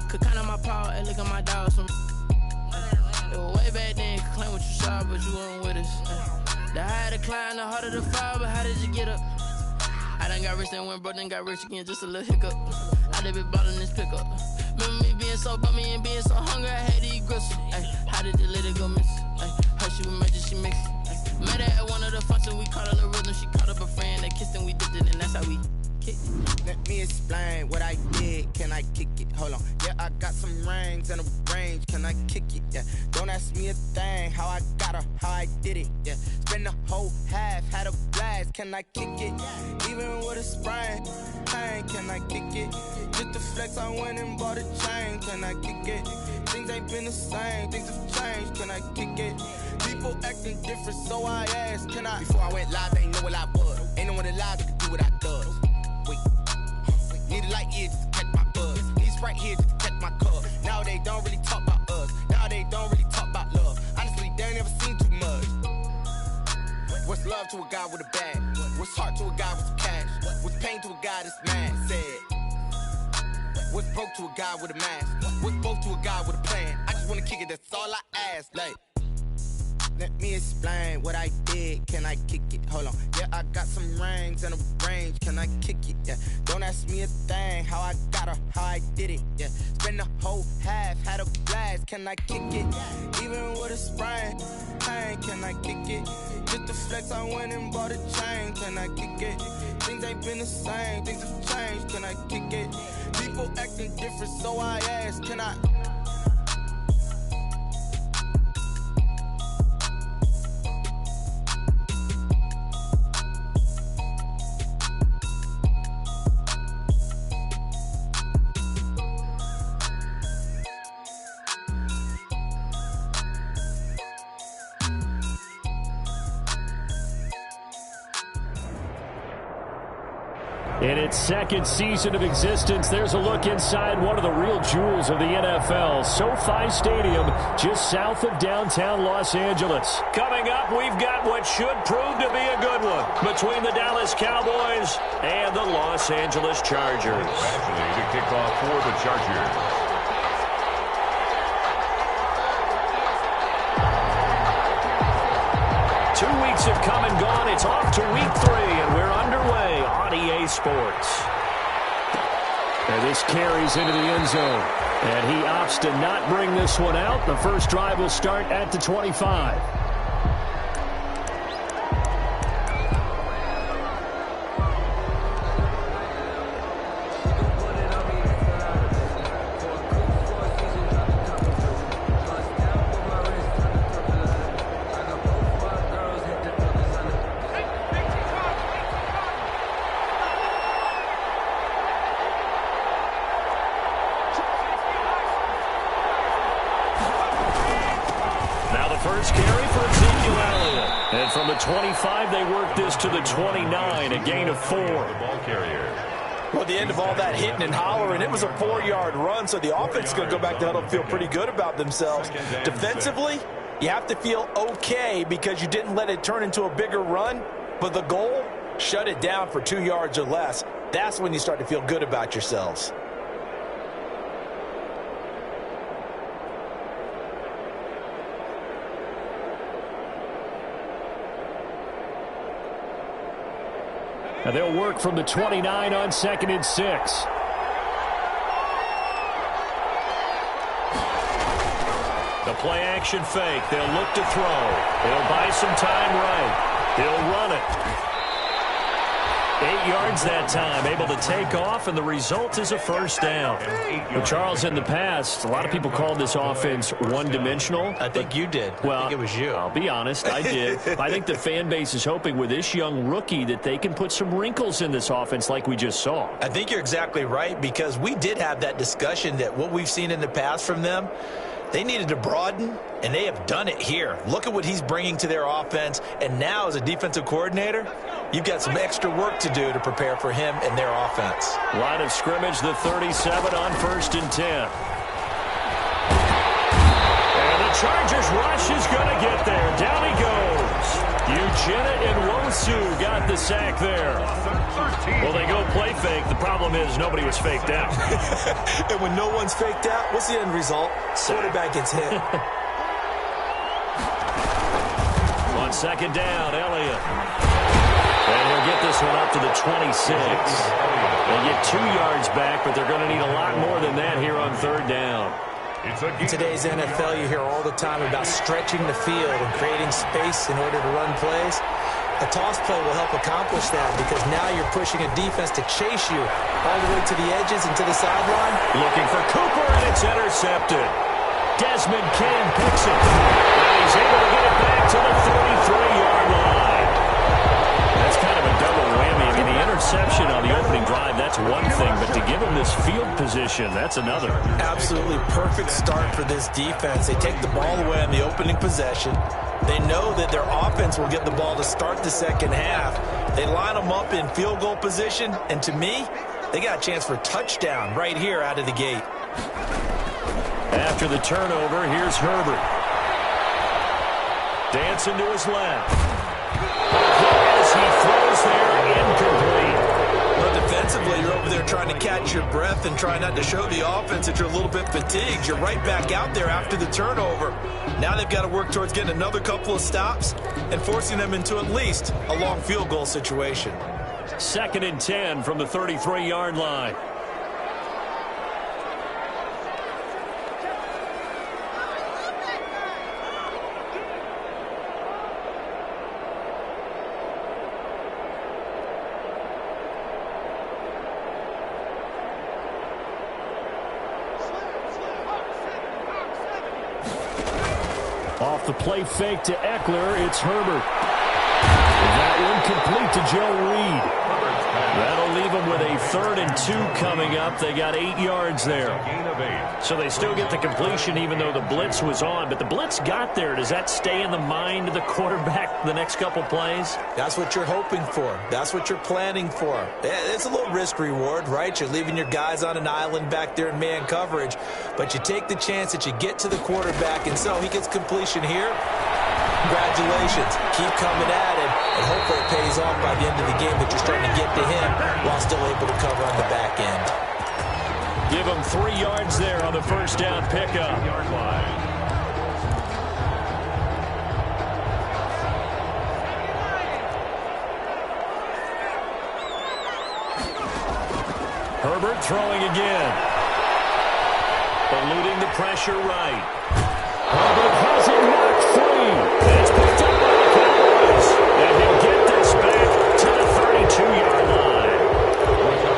Could count on my power, and look at my dog. Some it was way back then, could claim what you saw, but you weren't with us. The higher the climb, the harder the fall, but how did you get up? I done got rich, then went broke, then got rich again, just a little hiccup. I done been ballin' this pickup. Remember me being so bummy and being so hungry, I had to eat gristle. How did you let it go miss? Her she was major, she mixed. Met her at one of the functions, we caught her the rhythm. She caught up a friend, they kissed and we dipped it, and that's how we kicked it. Let me explain what I did, can I kick it? Hold on, yeah, I got some rings and a range, can I kick it? Yeah, don't ask me a thing, how I got her, how I did it. Yeah, spend the whole half, had a blast, can I kick it? Even with a sprain, pain, can I kick it? Just the flex, I went and bought a chain, can I kick it? Things ain't been the same, things have changed, can I kick it? People acting different, so I asked, can I? Before I went live, they ain't know what I was. Ain't no one alive that could do what I does. Wait, need a light here just to catch my buzz. Need Sprite here just to catch my cup. Now they don't really talk about us. Now they don't really talk about love. Honestly, they ain't never seen too much. What's love to a guy with a bag? What's heart to a guy with some cash? What's pain to a guy that's mad? Said. What's broke to a guy with a mask? What's broke to a guy with a plan? I just wanna kick it, that's all I ask. Like, let me explain what I did, can I kick it? Hold on, yeah, I got some rings and a range, can I kick it? Yeah, don't ask me a thing, how I got her, how I did it. Yeah, spend the whole half, had a blast, can I kick it? Even with a sprain, pain, can I kick it? Just the flex, I went and bought a chain, can I kick it? Things ain't been the same, things have changed, can I kick it? People acting different, so I ask, can I? In its second season of existence, there's a look inside one of the real jewels of the NFL, SoFi Stadium, just south of downtown Los Angeles. Coming up, we've got what should prove to be a good one between the Dallas Cowboys and the Los Angeles Chargers. Actually, to kick off for the Chargers. Weeks have come and gone. It's off to week 3, and we're underway on EA Sports. And this carries into the end zone. And he opts to not bring this one out. The first drive will start at the 25. First carry for Ezekiel Elliott. And from the 25, they work this to the 29, a gain of 4. Ball carrier. Well, at the end of all that hitting and hollering, it was a 4-yard run, so the offense is going to go back to huddle and feel pretty good about themselves. Defensively, you have to feel okay because you didn't let it turn into a bigger run, but the goal, shut it down for 2 yards or less. That's when you start to feel good about yourselves. And they'll work from the 29 on 2nd and 6. The play action fake. They'll look to throw. They'll buy some time right. They'll run it. 8 yards that time, able to take off, and the result is a first down. Well, Charles, in the past, a lot of people called this offense one-dimensional. I think you did. Well, I think it was you. I'll be honest, I did. I think the fan base is hoping with this young rookie that they can put some wrinkles in this offense like we just saw. I think you're exactly right, because we did have that discussion that what we've seen in the past from them, they needed to broaden, and they have done it here. Look at what he's bringing to their offense, and now as a defensive coordinator, you've got some extra work to do to prepare for him and their offense. Line of scrimmage, the 37 on 1st and 10. And the Chargers rush is going to get there. Down he goes. Uchenna Nwosu got the sack there. Well, they go play fake. The problem is nobody was faked out. And when no one's faked out, what's the end result? Quarterback gets hit. On second down, Elliott. And he'll get this one up to the 26. They get 2 yards back, but they're going to need a lot more than that here on third down. In today's NFL, you hear all the time about stretching the field and creating space in order to run plays. A toss play will help accomplish that because now you're pushing a defense to chase you all the way to the edges and to the sideline. Looking for Cooper, and it's intercepted. Desmond King picks it. And he's able to get it back to the 33-yard line. That's kind of a double whammy. I mean, the interception on the opening drive, that's one thing, but to give him this field position, that's another. Absolutely perfect start for this defense. They take the ball away on the opening possession. They know that their offense will get the ball to start the second half. They line them up in field goal position, and to me, they got a chance for a touchdown right here out of the gate. After the turnover, here's Herbert. Dancing to his left. As he throws there, incomplete. Well, defensively, you're over there trying to catch your breath and try not to show the offense that you're a little bit fatigued. You're right back out there after the turnover. Now they've got to work towards getting another couple of stops and forcing them into at least a long field goal situation. 2nd and 10 from the 33-yard line. Off the play fake to Eckler, it's Herbert. That one complete to Joe Reed. That'll leave them with a 3rd and 2 coming up. They got 8 yards there. So they still get the completion even though the blitz was on. But the blitz got there. Does that stay in the mind of the quarterback the next couple plays? That's what you're hoping for. That's what you're planning for. It's a little risk reward, right? You're leaving your guys on an island back there in man coverage. But you take the chance that you get to the quarterback, and so he gets completion here. Congratulations. Keep coming at him, and hopefully it pays off by the end of the game that you're starting to get to him while still able to cover on the back end. Give him 3 yards there on the first down pickup. Herbert throwing again. Eluding the pressure right. Herbert has it knocked free. It's picked up by the Cowboys. And he'll get this back to the 32-yard line.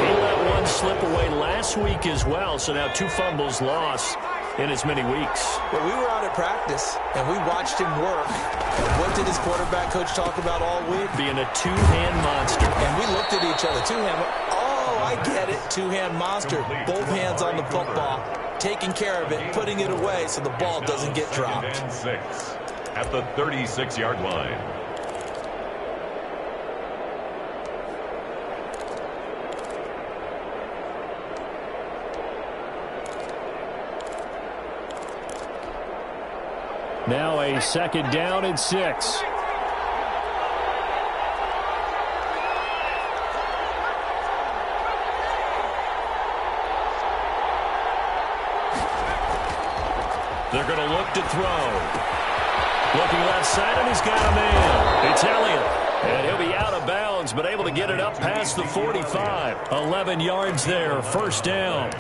He let one slip away last week as well, so now 2 fumbles lost in as many weeks. Well, we were out at practice, and we watched him work. And what did his quarterback coach talk about all week? Being a 2-hand monster. And we looked at each other. 2-hand. Oh, I get it. 2-hand monster. Both hands on the football. Taking care of it, putting it away so the ball doesn't get dropped. 6 at the 36-yard line. Now a 2nd down and 6. They're going to look to throw. Looking left side, and he's got a man. It's Elliott. And he'll be out of bounds, but able to get it up past the 45. 11 yards there, first down.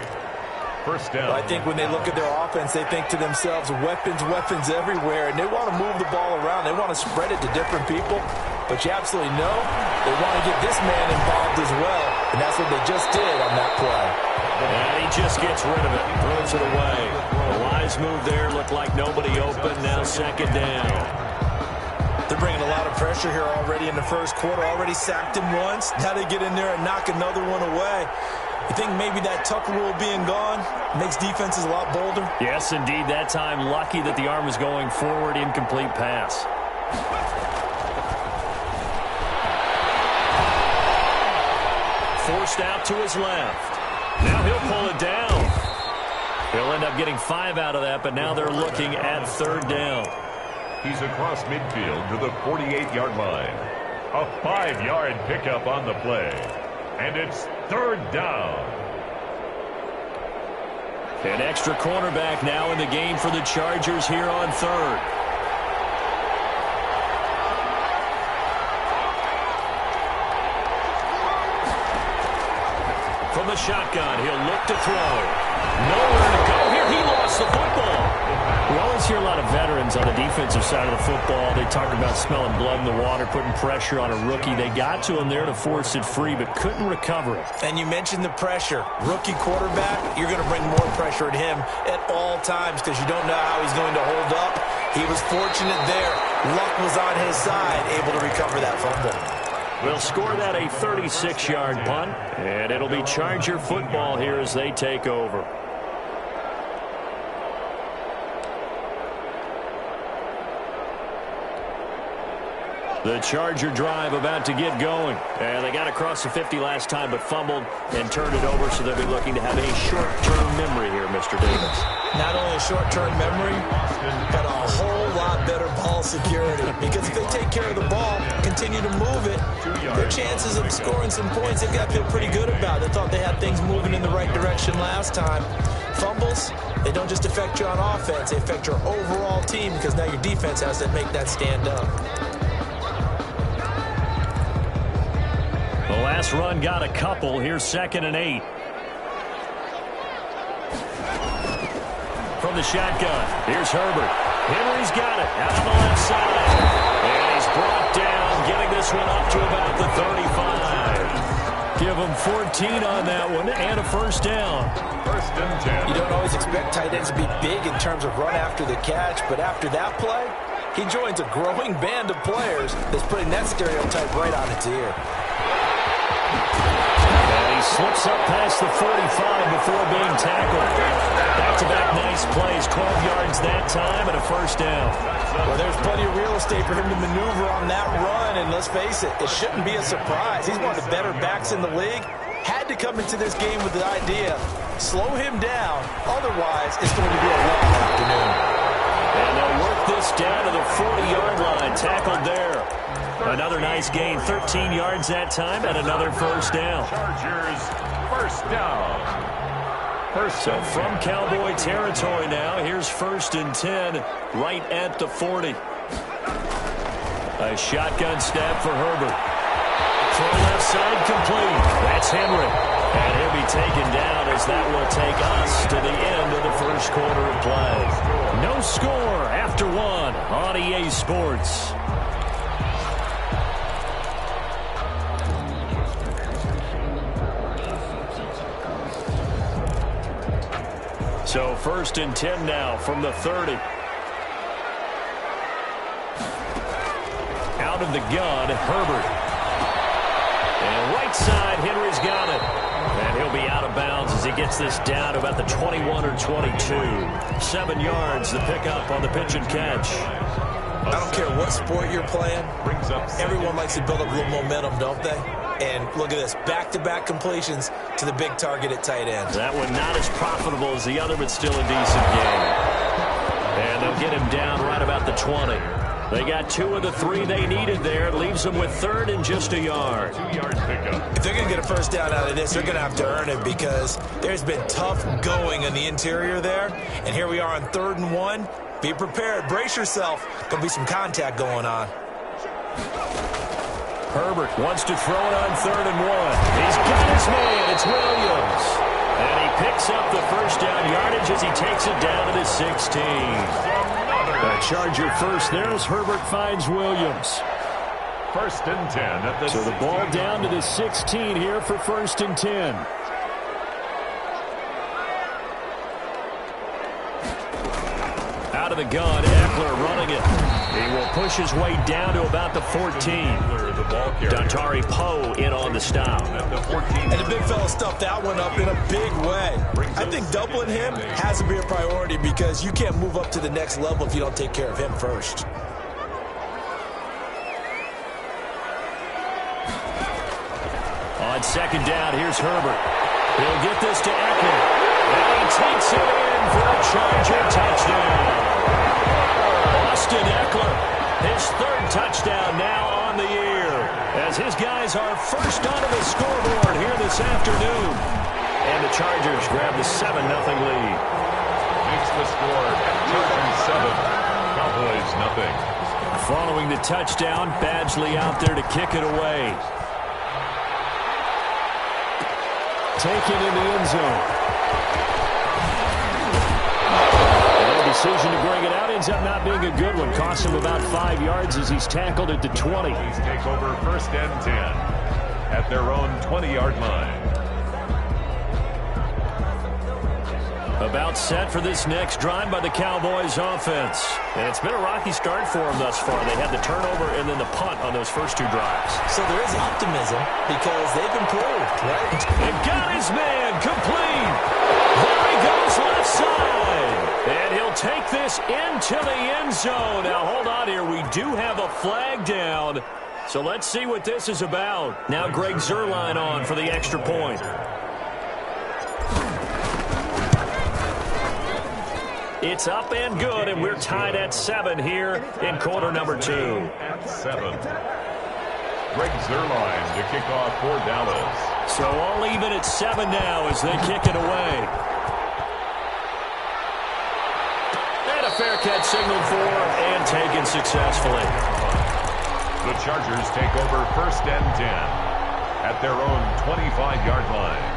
First down. Well, I think when they look at their offense, they think to themselves, weapons everywhere, and they want to move the ball around. They want to spread it to different people, but you absolutely know they want to get this man involved as well, and that's what they just did on that play. And he just gets rid of it, throws it away. A wise move there, looked like nobody open, now 2nd down. They're bringing a lot of pressure here already in the first quarter, already sacked him once. Now they get in there and knock another one away. You think maybe that Tucker rule being gone makes defenses a lot bolder? Yes, indeed. That time, lucky that the arm was going forward, incomplete pass. Forced out to his left. Now he'll pull it down. He'll end up getting 5 out of that, but now they're looking at 3rd down. He's across midfield to the 48-yard line. A 5-yard pickup on the play. And it's third down. An extra cornerback now in the game for the Chargers here on third. From the shotgun, he'll look to throw. Nowhere to go here. He lost the football. We always hear a lot of veterans on the defensive side of the football. They talk about smelling blood in the water, putting pressure on a rookie. They got to him there to force it free, but couldn't recover it. And you mentioned the pressure. Rookie quarterback, you're going to bring more pressure at him at all times because you don't know how he's going to hold up. He was fortunate there. Luck was on his side, able to recover that fumble. We'll score that a 36-yard punt, and it'll be Charger football here as they take over. The Charger drive about to get going. And they got across the 50 last time but fumbled and turned it over, so they'll be looking to have a short-term memory here, Mr. Davis. Not only a short-term memory, but a whole lot better ball security. Because if they take care of the ball, continue to move it, their chances of scoring some points, they've got to feel pretty good about. They thought they had things moving in the right direction last time. Fumbles, they don't just affect you on offense, they affect your overall team because now your defense has to make that stand up. The last run got a couple. Here's 2nd and 8. From the shotgun, here's Herbert. Henry's got it out on the left side. And he's brought down, getting this one up to about the 35. Give him 14 on that one and a first down. First and 10. You don't always expect tight ends to be big in terms of run after the catch, but after that play, he joins a growing band of players that's putting that stereotype right on its ear. And he slips up past the 45 before being tackled. Back-to-back nice plays, 12 yards that time and a first down. Well, there's plenty of real estate for him to maneuver on that run, and let's face it, it shouldn't be a surprise. He's one of the better backs in the league. Had to come into this game with the idea, slow him down, otherwise it's going to be a long afternoon. And they'll work this down to the 40-yard line, tackled there. Another nice gain, 13 yards that time, and another first down. Chargers, first down. So from Cowboy territory now, here's 1st and 10, right at the 40. A shotgun snap for Herbert. From left side, complete. That's Henry. And he'll be taken down as that will take us to the end of the first quarter of play. No score after one on EA Sports. So 1st and 10 now from the 30. Out of the gun, Herbert. And right side, Henry's got it. And he'll be out of bounds as he gets this down to about the 21 or 22. 7 yards, the pickup on the pitch and catch. I don't care what sport you're playing. Everyone likes to build up a little momentum, don't they? And look at this, back-to-back completions to the big target at tight end. That one not as profitable as the other, but still a decent game. And they'll get him down right about the 20. They got 2 of the 3 they needed there. It leaves them with 3rd and just a yard. 2-yard pickup. If they're going to get a first down out of this, they're going to have to earn it because there's been tough going in the interior there. And here we are on 3rd and 1. Be prepared. Brace yourself. There'll be some contact going on. Herbert wants to throw it on 3rd and 1. He's got his man. It's Williams. And he picks up the first down yardage as he takes it down to the 16. A Charger first there as Herbert finds Williams. 1st and 10 at the So the ball down to the 16 here for 1st and 10. Out of the gun, Eckler running it. He will push his way down to about the 14. Dontari Poe in on the stop. And the big fella stuffed that one up in a big way. I think doubling him has to be a priority because you can't move up to the next level if you don't take care of him first. On 2nd down, here's Herbert. He'll get this to Eckler. And he takes it in for a Charger touchdown. Austin Eckler third touchdown now on the year, as his guys are first onto the scoreboard here this afternoon. And the Chargers grab the 7-0 lead. Makes the score at 7. Cowboys nothing. Following the touchdown, Badgley out there to kick it away. Taken in the end zone. And the decision to bring it out ends up not being a good one. Costs him about 5 yards as he's tackled at the 20. Please take over 1st and 10 at their own 20-yard line. About set for this next drive by the Cowboys offense. And it's been a rocky start for them thus far. They had the turnover and then the punt on those first 2 drives. So there is optimism because they've improved, right? And got his man complete. There he goes left side. And he'll take this into the end zone. Now hold on here. We do have a flag down. So let's see what this is about. Now Greg Zuerlein on for the extra point. It's up and good, and we're tied at 7 here in quarter number 2. At 7. Greg Zuerlein to kick off for Dallas. So all even at 7 now as they kick it away. And a fair catch signaled for and taken successfully. The Chargers take over 1st and 10 at their own 25-yard line.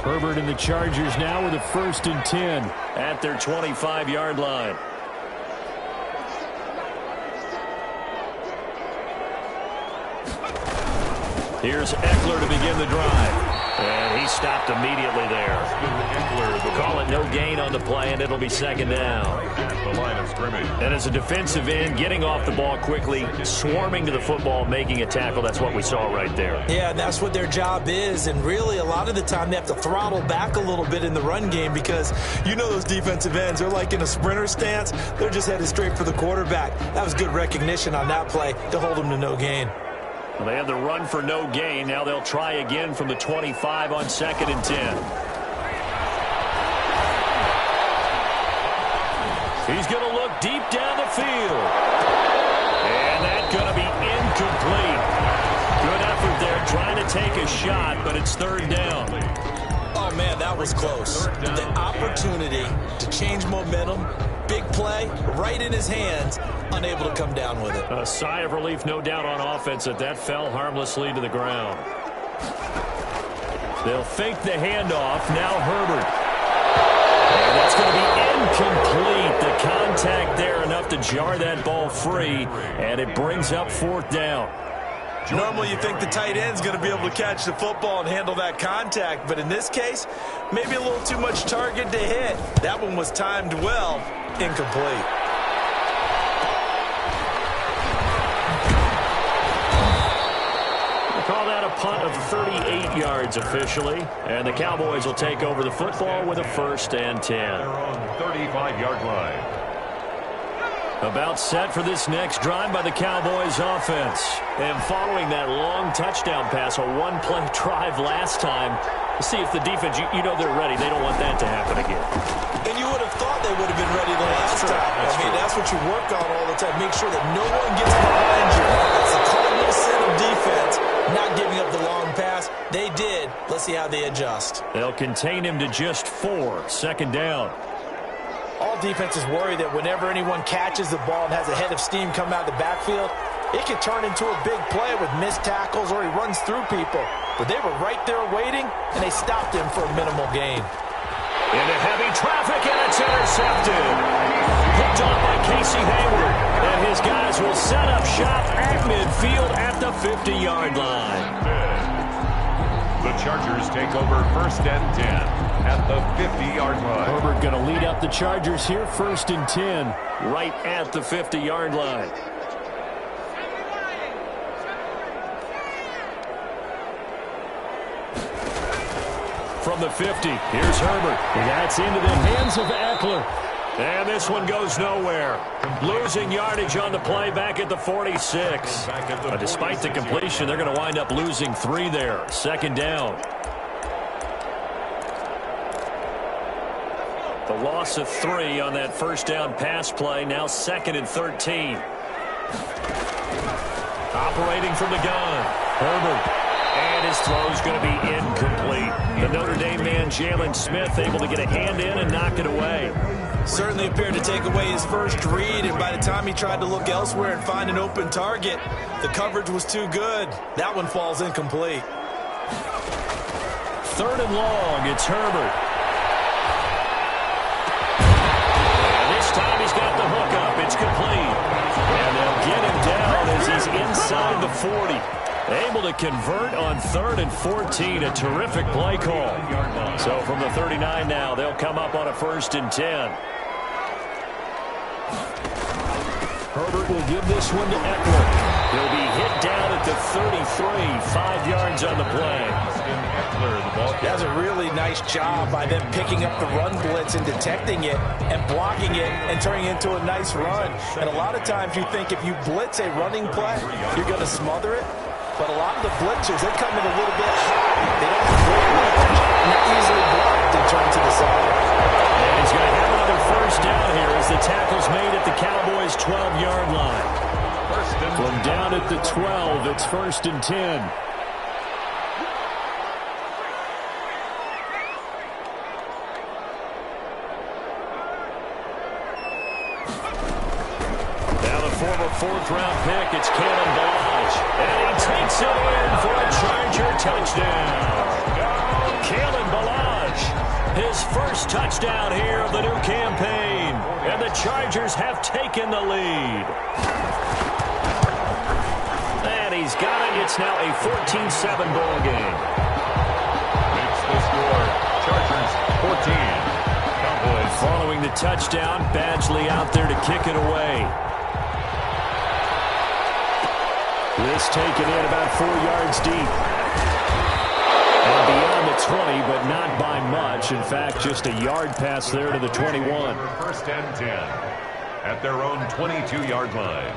Herbert and the Chargers now with a 1st and 10 at their 25-yard line. Here's Eckler to begin the drive. And he stopped immediately there. Call it no gain on the play, and it'll be 2nd down. At the line of scrimmage. And as a defensive end, getting off the ball quickly, swarming to the football, making a tackle, that's what we saw right there. Yeah, that's what their job is, and really a lot of the time they have to throttle back a little bit in the run game because you know those defensive ends, they're like in a sprinter stance. They're just headed straight for the quarterback. That was good recognition on that play to hold them to no gain. Well, they had the run for no gain. Now they'll try again from the 25 on 2nd and 10. He's going to look deep down the field. And that's going to be incomplete. Good effort there trying to take a shot, but it's 3rd down. Oh, man, that was close. The opportunity to change momentum, big play, right in his hands, unable to come down with it. A sigh of relief, no doubt, on offense that fell harmlessly to the ground. They'll fake the handoff. Now Herbert. And that's going to be incomplete. The contact there enough to jar that ball free, and it brings up 4th down. Normally you think the tight end's going to be able to catch the football and handle that contact, but in this case, maybe a little too much target to hit. That one was timed well, incomplete. Call that a punt of 38 yards officially, and the Cowboys will take over the football with a 1st and 10. Their own 35-yard line. About set for this next drive by the Cowboys offense. And following that long touchdown pass, a one-play drive last time, to see if the defense, you know they're ready. They don't want that to happen again. And you would have thought they would have been ready the last time. That's what you work on all the time. Make sure that no one gets behind you. That's the cardinal sin of defense, not giving up the long pass. They did. Let's see how they adjust. They'll contain him to just 4, 2nd down. All defenses worry that whenever anyone catches the ball and has a head of steam come out of the backfield, it can turn into a big play with missed tackles or he runs through people. But they were right there waiting, and they stopped him for a minimal gain. Into heavy traffic, and it's intercepted. Picked off by Casey Hayward. And his guys will set up shop at midfield at the 50-yard line. The Chargers take over 1st and 10 at the 50-yard line. Herbert going to lead up the Chargers here, 1st and 10, right at the 50-yard line. From the 50, here's Herbert. And that's into the hands of Eckler. And this one goes nowhere. Losing yardage on the play back at the 46. But despite the completion, they're going to wind up losing 3 there. Second down. The loss of 3 on that first down pass play. Now 2nd and 13. Operating from the gun. Herbert. And his throw is going to be incomplete. The Notre Dame man, Jalen Smith, able to get a hand in and knock it away. Certainly appeared to take away his first read, and by the time he tried to look elsewhere and find an open target, the coverage was too good. That one falls incomplete. 3rd and long, it's Herbert. And this time he's got the hook up. It's complete. And they'll get him down as he's inside the 40. Able to convert on 3rd and 14. A terrific play call. So from the 39 now, they'll come up on a 1st and 10. Herbert will give this one to Eckler. He'll be hit down at the 33. 5 yards on the play. That's a really nice job by them picking up the run blitz and detecting it and blocking it and turning it into a nice run. And a lot of times you think if you blitz a running play, you're going to smother it. But a lot of the blitzers, they come in a little bit high. They don't very much, and they're easily blocked and turned to the side. And he's going to have another 1st down here as the tackle's made at the Cowboys' 12-yard line. From down at the 12, it's 1st and 10. Now the former 4th-round pick, it's Kalen Ballage. And he takes it in for a Charger touchdown. Kalen Ballage, his first touchdown here of the new campaign. And the Chargers have taken the lead. And he's got it. It's now a 14-7 ball game. It's the score. Chargers 14. Cowboys. Following the touchdown, Badgley out there to kick it away. This taken in about 4 yards deep. And beyond the 20, but not by much. In fact, just a yard pass there to the 21. 1st and 10 at their own 22-yard line.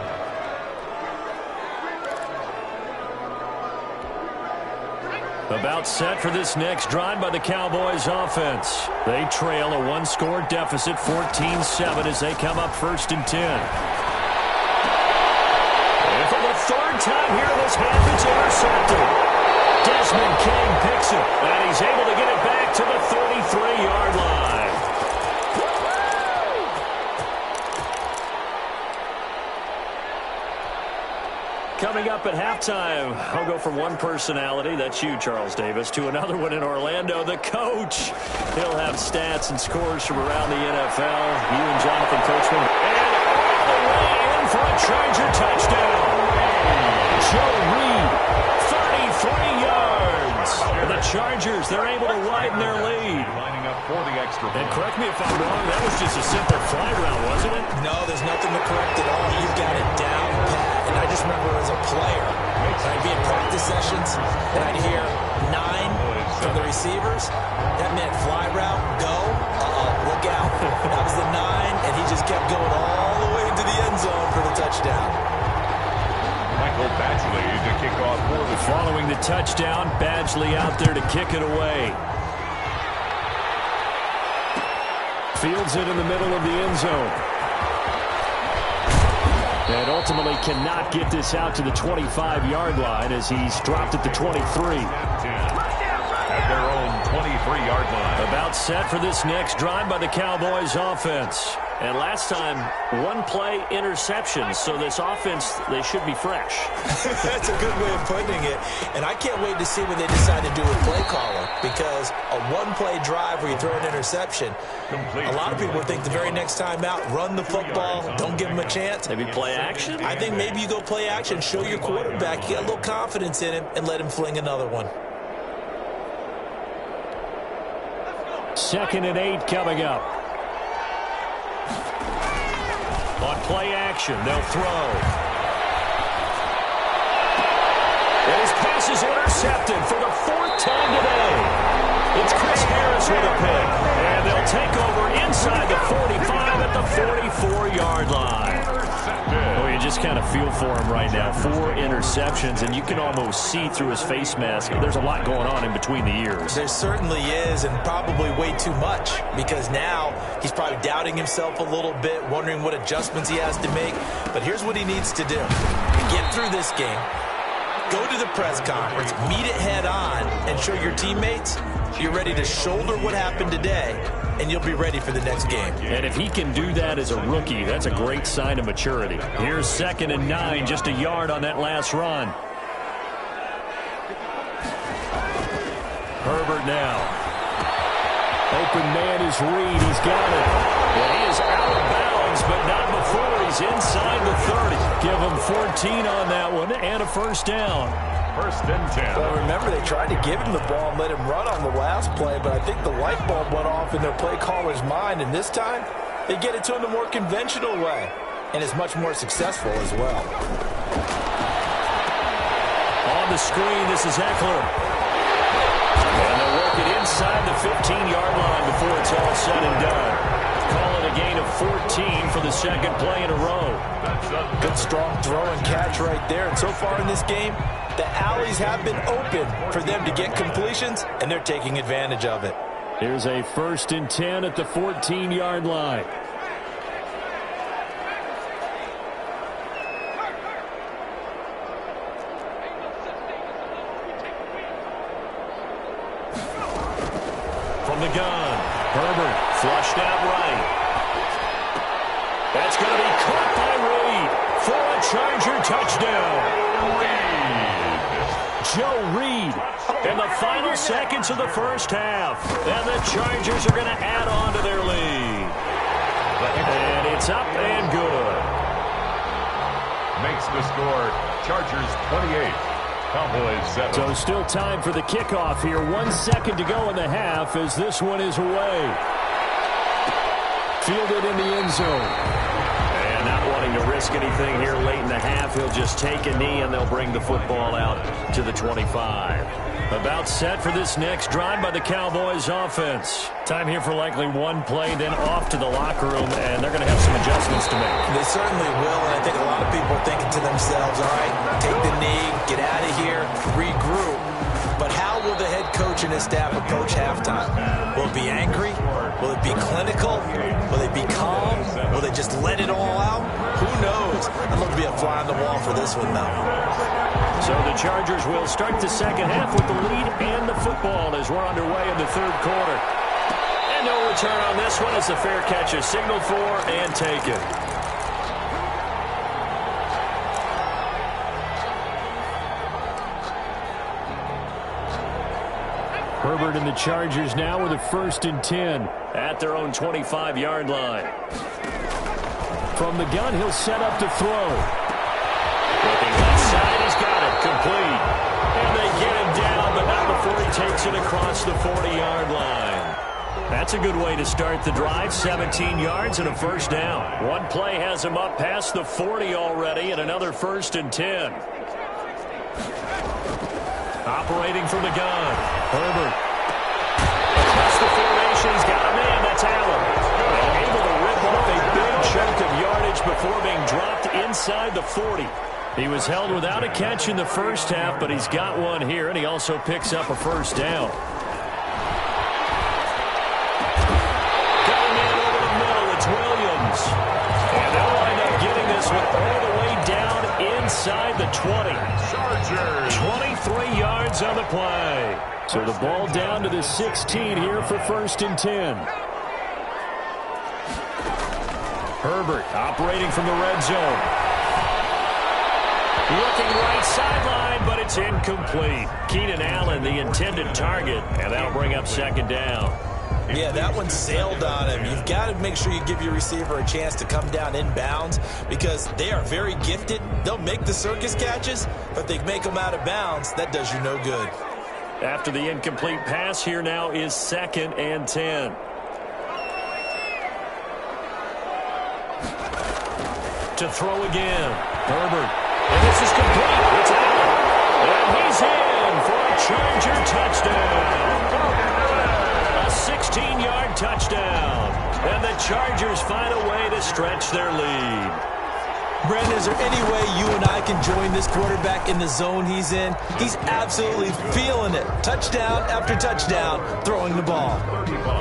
About set for this next drive by the Cowboys offense. They trail a 1-score deficit, 14-7, as they come up 1st and 10. And for the 3rd time here in this half, it's intercepted. Desmond King picks it, and he's able to get it back to the 33-yard line. Coming up at halftime, I'll go from one personality, that's you, Charles Davis, to another one in Orlando, the coach. He'll have stats and scores from around the NFL. You and Jonathan Coachman. And all the way in for a Charger touchdown. Joe Reed, 33 yards. And the Chargers, they're able to widen their lead. Lining up for the extra point. And correct me if I'm wrong, that was just a simple fly route, wasn't it? No, there's nothing to correct at all. You've got it down pat. And I just remember as a player, I'd be in practice sessions, and I'd hear 9 from the receivers. That meant fly route, go, look out. That was the 9, and he just kept going all the way into the end zone for the touchdown. Michael Badgley to kick off for the Following the touchdown, Badgley out there to kick it away. Fields it in the middle of the end zone. And ultimately cannot get this out to the 25-yard line as he's dropped at the 23. At their own 23-yard line. About set for this next drive by the Cowboys offense. And last time, 1-play interception. So this offense, they should be fresh. That's a good way of putting it. And I can't wait to see what they decide to do with play caller. Because a 1-play drive where you throw an interception, a lot of people would think the very next time out, run the football, don't give them a chance. Maybe play action? I think maybe you go play action, show your quarterback, you got a little confidence in him, and let him fling another one. 2nd and 8 coming up. On play action, they'll throw. And his pass is intercepted for the 4th time today. It's Chris Harris with a pick. And they'll take over inside the 45 at the 44-yard line. Oh, you just kind of feel for him right now. 4 interceptions, and you can almost see through his face mask. There's a lot going on in between the ears. There certainly is, and probably way too much, because now he's probably doubting himself a little bit, wondering what adjustments he has to make. But here's what he needs to do. Get through this game, go to the press conference, meet it head on, and show your teammates you're ready to shoulder what happened today, and you'll be ready for the next game. And if he can do that as a rookie, that's a great sign of maturity. Here's 2nd and 9, just a yard on that last run. Herbert now. Open man is Reed. He's got it. And he is out of bounds, but not before he's inside the 30. Give him 14 on that one and a first down. 1st and 10. Well, remember, they tried to give him the ball and let him run on the last play, but I think the light bulb went off in their play caller's mind, and this time they get it to him the more conventional way, and it's much more successful as well. On the screen, this is Eckler. And they'll work it inside the 15-yard line before it's all said and done. Call it a gain of 14 for the 2nd play in a row. Good strong throw and catch right there. And so far in this game, the alleys have been open for them to get completions, and they're taking advantage of it. Here's a 1st and 10 at the 14-yard line. From the gun, Herbert flushed out right. That's going to be caught by Reed for a Charger touchdown. Joe Reed in the final seconds of the first half. And the Chargers are going to add on to their lead. And it's up and good. Makes the score Chargers 28. Cowboys 7. So still time for the kickoff here. 1 second to go in the half as this one is away. Fielded in the end zone. And not wanting to risk anything here late in the half, he'll just take a knee and they'll bring the football out to the 25. About set for this next drive by the Cowboys offense. Time here for likely one play, then off to the locker room, and they're going to have some adjustments to make. They certainly will, and I think a lot of people are thinking to themselves, all right, take the knee, get out of here, regroup. But how will the head coach and his staff approach halftime? Will it be angry? Will it be clinical? Will they be calm? Will they just let it all out? Who knows? I'm going to be a fly on the wall for this one, though. So the Chargers will start the second half with the lead and the football as we're underway in the 3rd quarter. And no return on this one as the fair catch is signaled for and taken. Herbert and the Chargers now with a 1st and 10 at their own 25-yard line. From the gun, he'll set up to throw. Looking left side, he's got it, complete. And they get him down, but not before he takes it across the 40-yard line. That's a good way to start the drive, 17 yards and a first down. One play has him up past the 40 already, and another 1st and 10. Operating from the gun, Herbert. Across the formation, he's got a man, that's Allen. Able to rip off a big chunk of yardage before being dropped inside the 40. He was held without a catch in the first half, but he's got one here, and he also picks up a first down. Going in over the middle, it's Williams. And they'll wind up getting this one all the way down inside the 20. 23 yards on the play. So the ball down to the 16 here for 1st and 10. Herbert operating from the red zone. Looking right sideline, but it's incomplete. Keenan Allen, the intended target, and that'll bring up 2nd down. Yeah, that one sailed on him. You've got to make sure you give your receiver a chance to come down inbounds because they are very gifted. They'll make the circus catches, but if they make them out of bounds, that does you no good. After the incomplete pass, here now is 2nd and 10. To throw again, Herbert. And this is complete. It's Allen. And he's in for a Charger touchdown. 16-yard touchdown. And the Chargers find a way to stretch their lead. Brandon, is there any way you and I can join this quarterback in the zone he's in? He's absolutely feeling it. Touchdown after touchdown, throwing the ball.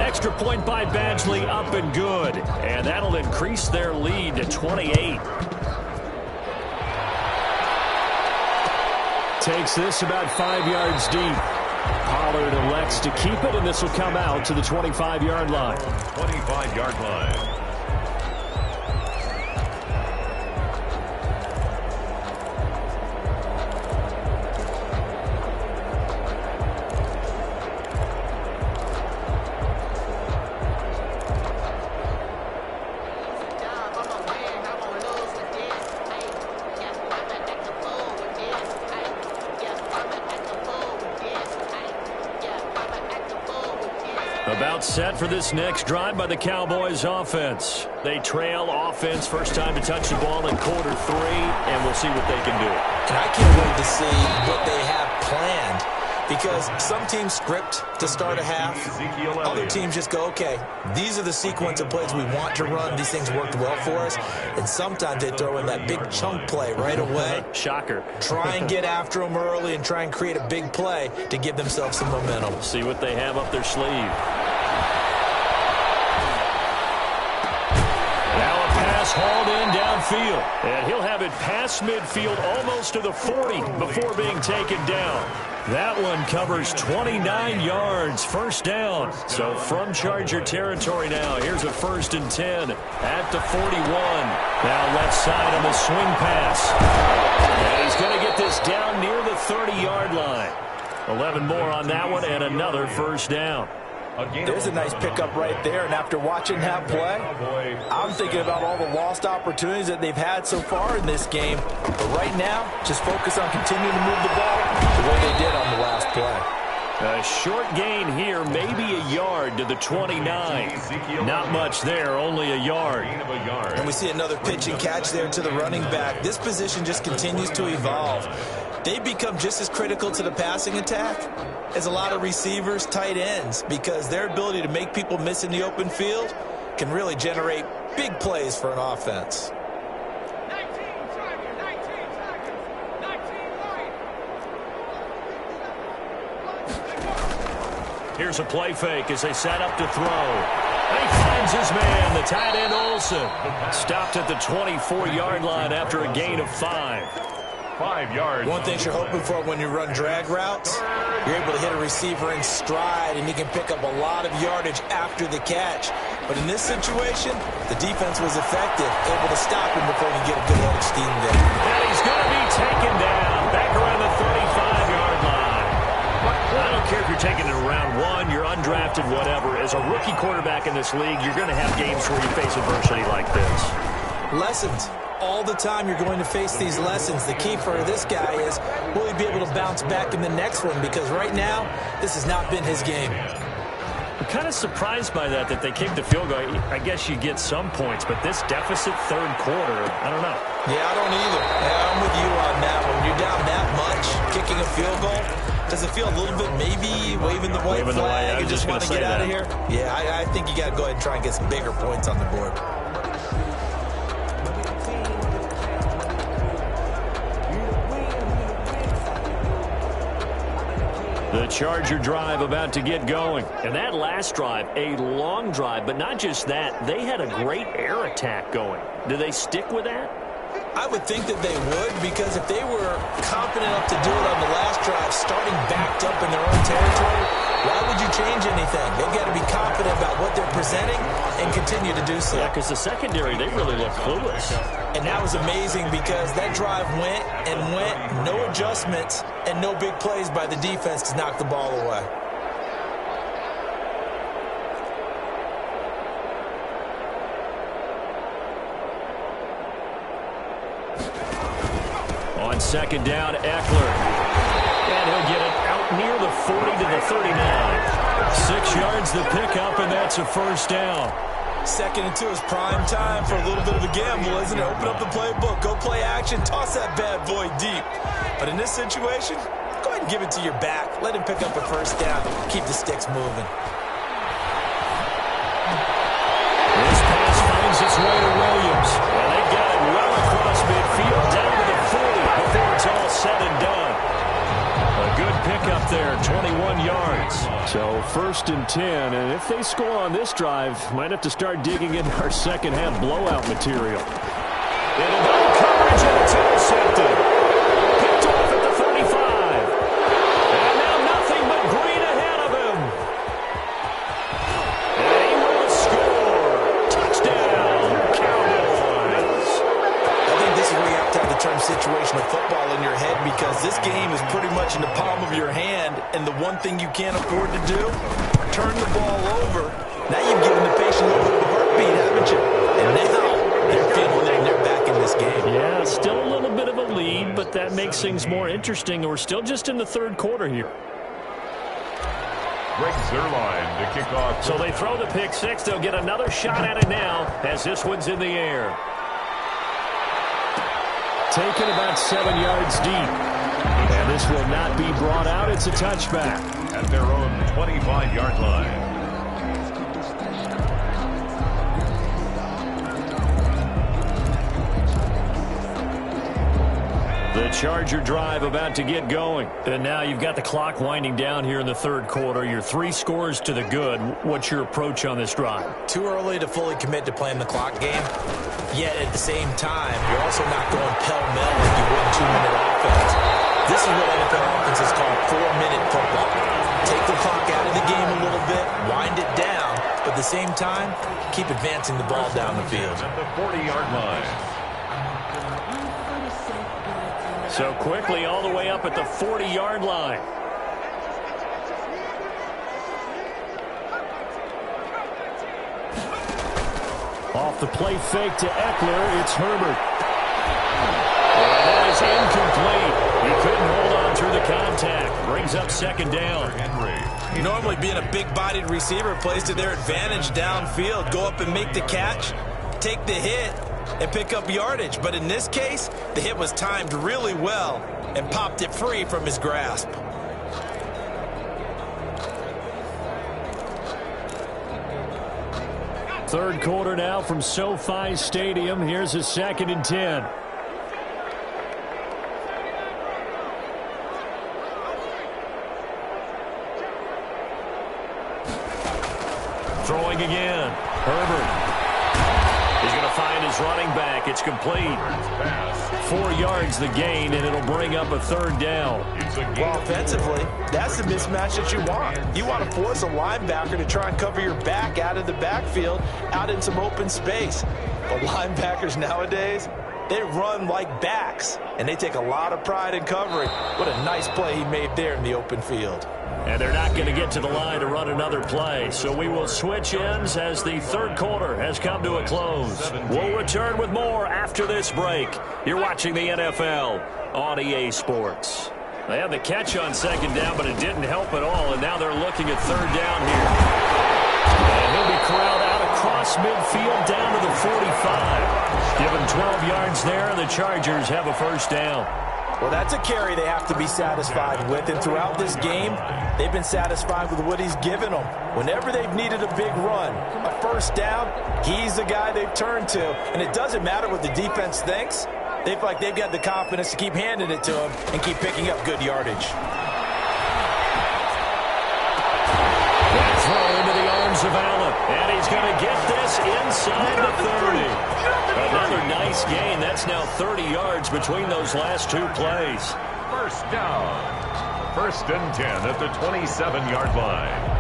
Extra point by Badgley, up and good. And that'll increase their lead to 28. Takes this about 5 yards deep. Pollard elects to keep it, and this will come out to the 25-yard line. 25-yard line. About set for this next drive by the Cowboys offense. They trail offense, first time to touch the ball in quarter 3, and we'll see what they can do. And I can't wait to see what they have planned, because some teams script to start a half. Other teams just go, okay, these are the sequence of plays we want to run. These things worked well for us. And sometimes they throw in that big chunk play right away. Shocker. Try and get after them early and try and create a big play to give themselves some momentum. See what they have up their sleeve. Hauled in downfield, and he'll have it past midfield almost to the 40 before being taken down. That one covers 29 yards, first down. So from Charger territory now, here's a 1st and 10 at the 41. Now left side on the swing pass. And he's going to get this down near the 30-yard line. 11 more on that one, and another first down. There's a nice pickup right there, and after watching that play, I'm thinking about all the lost opportunities that they've had so far in this game. But right now, just focus on continuing to move the ball the way they did on the last play. A short gain here, maybe a yard to the 29. Not much there, only a yard. And we see another pitch and catch there to the running back. This position just continues to evolve. They become just as critical to the passing attack as a lot of receivers, tight ends, because their ability to make people miss in the open field can really generate big plays for an offense. Here's a play fake as they set up to throw. And he finds his man, the tight end Olsen. Stopped at the 24-yard line after a gain of 5. 5 yards. One thing you're hoping for when you run drag routes, you're able to hit a receiver in stride, and he can pick up a lot of yardage after the catch. But in this situation, the defense was effective, able to stop him before he could get a good yardage steam there. And he's going to be taken down back around the 35-yard line. I don't care if you're taking it around 1, you're undrafted, whatever. As a rookie quarterback in this league, you're going to have games where you face adversity like this. Lessons. All the time you're going to face these lessons. The key for this guy is, will he be able to bounce back in the next one? Because right now, this has not been his game. I'm kind of surprised by that they kicked the field goal. I guess you get some points, but this deficit third quarter, I don't know. Yeah, I don't either. Yeah, I'm with you on that. When you're down that much, kicking a field goal, does it feel a little bit maybe waving the white flag and just want to get out of here? Yeah, I think you got to go ahead and try and get some bigger points on the board. The Charger drive about to get going. And that last drive, a long drive, but not just that. They had a great air attack going. Do they stick with that? I would think that they would, because if they were confident enough to do it on the last drive, starting backed up in their own territory, why would you change anything? They've got to be confident about what they're presenting and continue to do so. Yeah, because the secondary, they really look clueless. And that was amazing because that drive went and went, no adjustments and no big plays by the defense to knock the ball away. On second down, Eckler. And he'll get it out near the 40 to the 39. 6 yards the pickup, and that's a first down. 2nd and 2 is prime time for a little bit of a gamble, isn't it? Open up the playbook, go play action, toss that bad boy deep. But in this situation, go ahead and give it to your back. Let him pick up a first down. Keep the sticks moving. So 1st and 10, and if they score on this drive, might have to start digging in our second half blowout material. It'll go coverage, and it's intercepted. Picked off at the 35. And now nothing but green ahead of him. And he will score. Touchdown, Cowboys. I think this is where you have to have the term situational football in your head, because this game is pretty much in the palm of your hand, and the one thing you can't afford to do, turn the ball over. Now you've given the patient a little bit of a heartbeat, haven't you? And now they're feeling it and they're back in this game. Yeah, still a little bit of a lead, but that makes things more interesting. We're still just in the 3rd quarter here. Greg Zuerlein to kick off. So they throw the pick 6. They'll get another shot at it now as this one's in the air. Taken about 7 yards deep. And this will not be brought out. It's a touchback. At their own 25-yard line. The Charger drive about to get going. And now you've got the clock winding down here in the 3rd quarter. Your 3 scores to the good. What's your approach on this drive? Too early to fully commit to playing the clock game. Yet at the same time, you're also not going pell-mell like you would 2-minute offense. This is what NFL offenses call 4-minute football. Take the clock out of the game a little bit, wind it down, but at the same time, keep advancing the ball down the field. At the 40-yard line. So quickly all the way up at the 40-yard line. Off the play fake to Eckler, it's Herbert. And that is incomplete. He couldn't hold on through the contact. Brings up 2nd down. Henry. Normally being a big-bodied receiver plays to their advantage downfield. Go up and make the catch, take the hit, and pick up yardage. But in this case, the hit was timed really well and popped it free from his grasp. Third quarter now from SoFi Stadium. Here's a 2nd and 10. Throwing again. Herbert. He's going to find his running back. It's complete. 4 yards the gain, and it'll bring up a 3rd down. Well, offensively, that's the mismatch that you want. You want to force a linebacker to try and cover your back out of the backfield, out in some open space. But linebackers nowadays, they run like backs, and they take a lot of pride in covering. What a nice play he made there in the open field. And they're not going to get to the line to run another play. So we will switch ends as the 3rd quarter has come to a close. We'll return with more after this break. You're watching the NFL on EA Sports. They had the catch on 2nd down, but it didn't help at all. And now they're looking at 3rd down here. And he'll be corralled out across midfield down to the 45. Given 12 yards there, and the Chargers have a 1st down. Well, that's a carry they have to be satisfied with. And throughout this game, they've been satisfied with what he's given them. Whenever they've needed a big run, a 1st down, he's the guy they've turned to. And it doesn't matter what the defense thinks. They feel like they've got the confidence to keep handing it to him and keep picking up good yardage. Throw into the arms of Allen. And he's going to get this inside the 30. Another nice gain. That's now 30 yards between those last 2 plays. 1st down. 1st and 10 at the 27-yard line.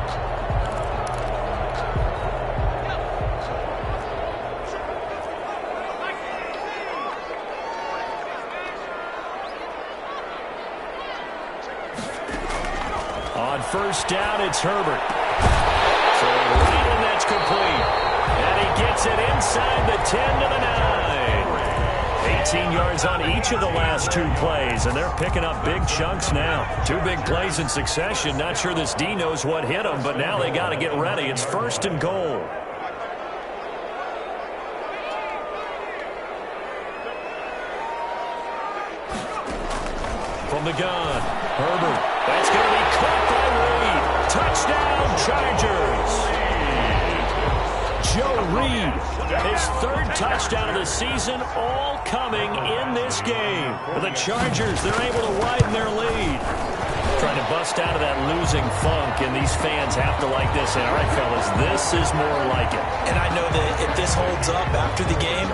On 1st down, it's Herbert. So right, and that's complete. And he gets it inside the 10 to the 9. 18 yards on each of the last 2 plays, and they're picking up big chunks now. 2 big plays in succession. Not sure this D knows what hit them, but now they got to get ready. It's 1st and goal. From the gun, Herbert. That's going to be caught by Reed. Touchdown, Chargers. Joe Reed, his 3rd touchdown of the season, all coming in this game. The Chargers, they're able to widen their lead. trying to bust out of that losing funk, and these fans have to like this. And all right, fellas, this is more like it. And I know that if this holds up after the game,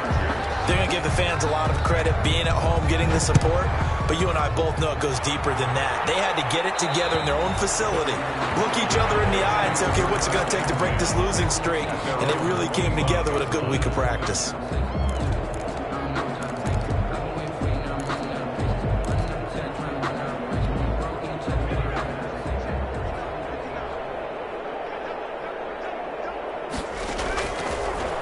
they're going to give the fans a lot of credit being at home, getting the support. But you and I both know it goes deeper than that. They had to get it together in their own facility, look each other in the eye and say, okay, what's it going to take to break this losing streak? And they really came together with a good week of practice.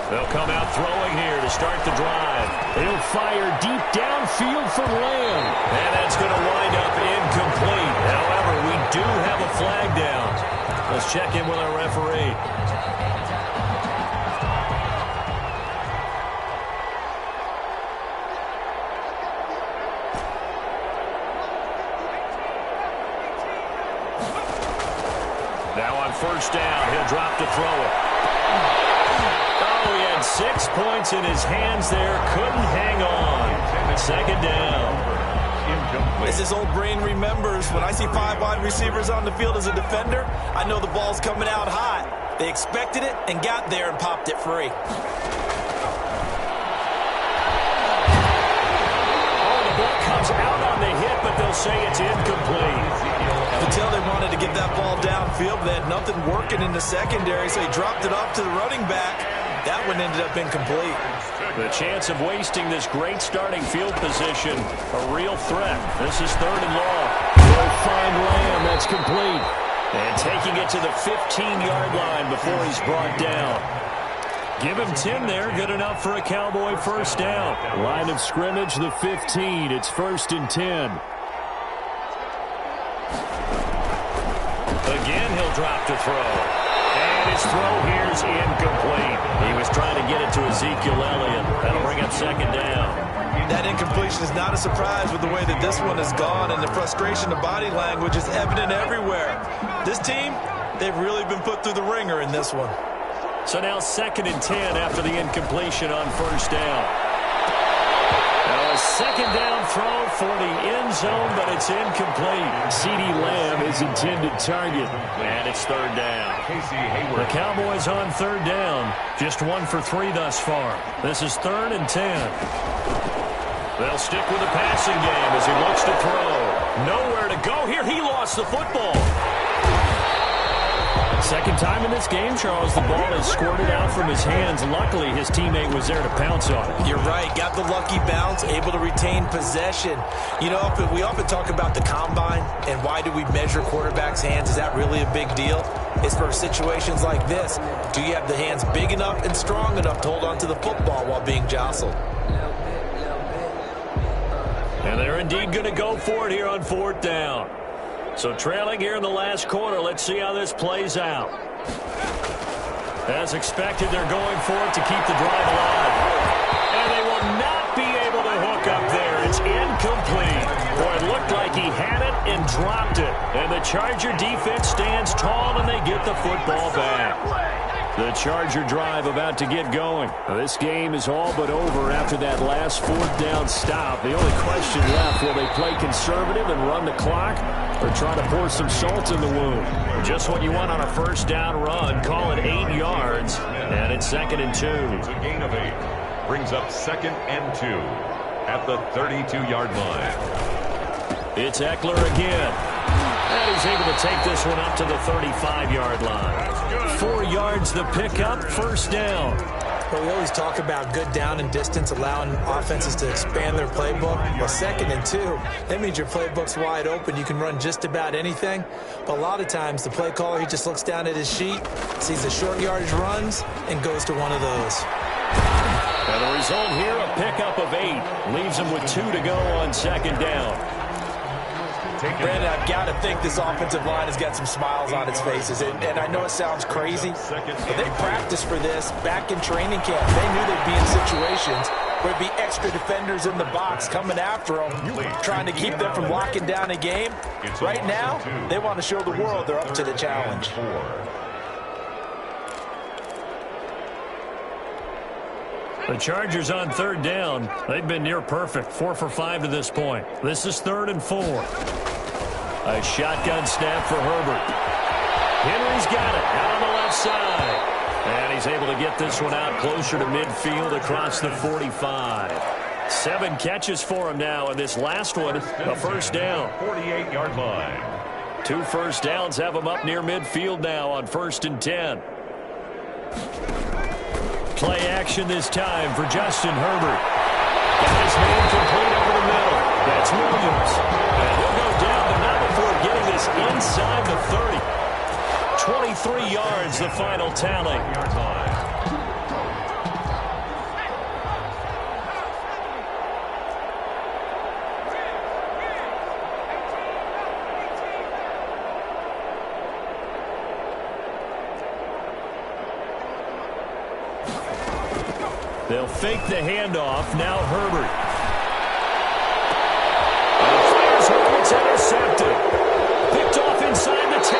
They'll come out throwing here to start the drive. He'll fire deep downfield for Lamb. And that's going to wind up incomplete. However, we do have a flag down. Let's check in with our referee. Now on first down, he'll drop to throw it. Oh, he had 6 points in his hands there. Couldn't hang on. Second down. As his old brain remembers, when I see 5 wide receivers on the field as a defender, I know the ball's coming out hot. They expected it and got there and popped it free. Oh, the ball comes out on the hit, but they'll say it's incomplete. Until they wanted to get that ball downfield, they had nothing working in the secondary, so he dropped it off to the running back. That one ended up incomplete. The chance of wasting this great starting field position, a real threat. This is third and long. They'll find Lamb. That's complete. And taking it to the 15-yard line before he's brought down. Give him 10 there. Good enough for a Cowboy first down. Line of scrimmage, the 15. It's 1st and 10. Again, he'll drop to throw. And his throw here's incomplete. He was trying to get it to Ezekiel Elliott. That'll bring up second down. That incompletion is not a surprise with the way that this one has gone, and the frustration of body language is evident everywhere. This team, they've really been put through the ringer in this one. So now 2nd and 10 after the incompletion on first down. A second down throw for the end zone, but it's incomplete. CeeDee Lamb is intended target. And it's third down. The Cowboys on third down. Just 1 for 3 thus far. This is 3rd and 10. They'll stick with the passing game as he looks to throw. Nowhere to go here. He lost the football. Second time in this game, Charles, the ball is squirted out from his hands. Luckily, his teammate was there to pounce on it. You're right. Got the lucky bounce, able to retain possession. You know, we often talk about the combine and why do we measure quarterbacks' hands. Is that really a big deal? It's for situations like this. Do you have the hands big enough and strong enough to hold on to the football while being jostled? And they're indeed going to go for it here on 4th down. So trailing here in the last quarter, let's see how this plays out. As expected, they're going for it to keep the drive alive. And they will not be able to hook up there. It's incomplete. Boy, it looked like he had it and dropped it. And the Charger defense stands tall and they get the football back. The Charger drive about to get going. This game is all but over after that last 4th down stop. The only question left, will they play conservative and run the clock or try to pour some salt in the wound? Just what you want on a first down run. Call it 8 yards, and it's 2nd and 2. It's a gain of 8. Brings up 2nd and 2 at the 32-yard line. It's Eckler again. And he's able to take this one up to the 35-yard line. 4 yards the pickup, first down. Well, we always talk about good down and distance, allowing offenses to expand their playbook. Well, 2nd and 2, that means your playbook's wide open. You can run just about anything. But a lot of times, the play caller, he just looks down at his sheet, sees the short yardage runs, and goes to one of those. And the result here, a pickup of 8. Leaves him with 2 to go on second down. Brandon, I've got to think this offensive line has got some smiles on its faces. And I know it sounds crazy, but they practiced for this back in training camp. They knew they'd be in situations where there'd be extra defenders in the box coming after them, trying to keep them from locking down a game. Right now, they want to show the world they're up to the challenge. The Chargers on third down. They've been near perfect. 4 for 5 to this point. This is 3rd and 4. A shotgun snap for Herbert. Henry's got it out on the left side. And he's able to get this one out closer to midfield across the 45. 7 catches for him now, and this last one, a first down. 48-yard line. 2 first downs have him up near midfield now on 1st and 10. Play action this time for Justin Herbert. Got his man complete over the middle. That's Williams. And he'll go down, but not before getting this inside the 30. 23 yards, the final tally. They'll fake the handoff. Now Herbert. And fires one. It's intercepted. Picked off inside the 10.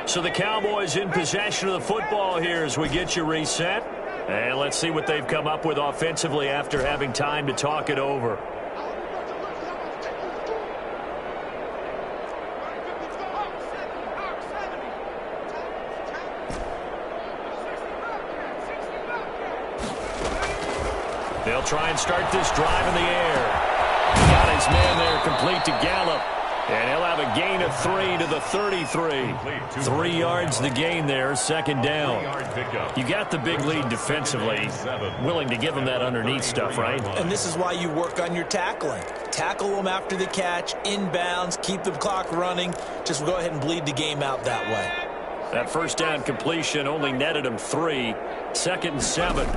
So the Cowboys in possession of the football here as we get you reset. And let's see what they've come up with offensively after having time to talk it over. They'll try and start this drive in the air. Got his man there complete to Gallup. And he'll have a gain of 3 to the 33. 3 yards the gain there, second down. You got the big lead defensively. Willing to give them that underneath stuff, right? And this is why you work on your tackling. Tackle them after the catch, inbounds, keep the clock running. Just go ahead and bleed the game out that way. That first down completion only netted him 3. 2nd and 7.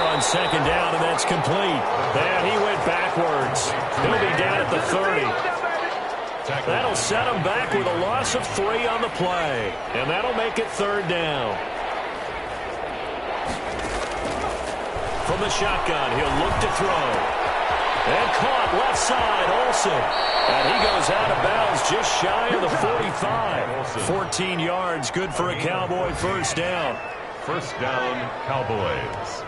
On 2nd down, and that's complete. And he went backwards. He'll be down at the 30. That'll set him back with a loss of 3 on the play. And that'll make it 3rd down. From the shotgun, he'll look to throw. And caught left side, Olsen. And he goes out of bounds just shy of the 45. 14 yards, good for a Cowboy first down. First down, Cowboys.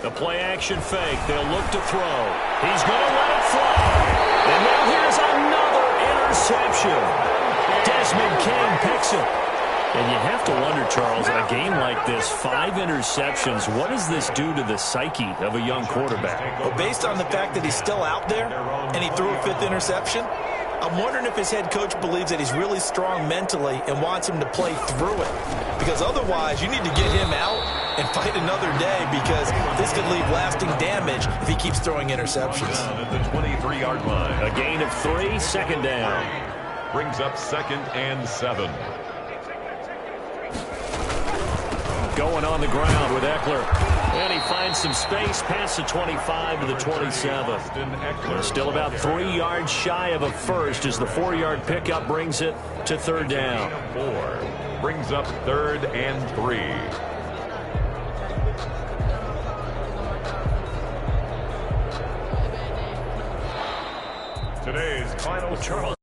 The play-action fake. They'll look to throw. He's going to let it fly. And now here's another interception. Desmond King picks it. And you have to wonder, Charles, in a game like this, 5 interceptions, what does this do to the psyche of a young quarterback? Well, based on the fact that he's still out there and he threw a 5th interception, I'm wondering if his head coach believes that he's really strong mentally and wants him to play through it. Because otherwise, you need to get him out and fight another day, because this could leave lasting damage if he keeps throwing interceptions. At the 23-yard line. A gain of 3, second down. Brings up 2nd and 7. Going on the ground with Eckler. And he finds some space past the 25 to the 27. Still about 3 yards shy of a first as the 4-yard pickup brings it to 3rd down. 4 brings up 3rd and 3. Today's final Charles.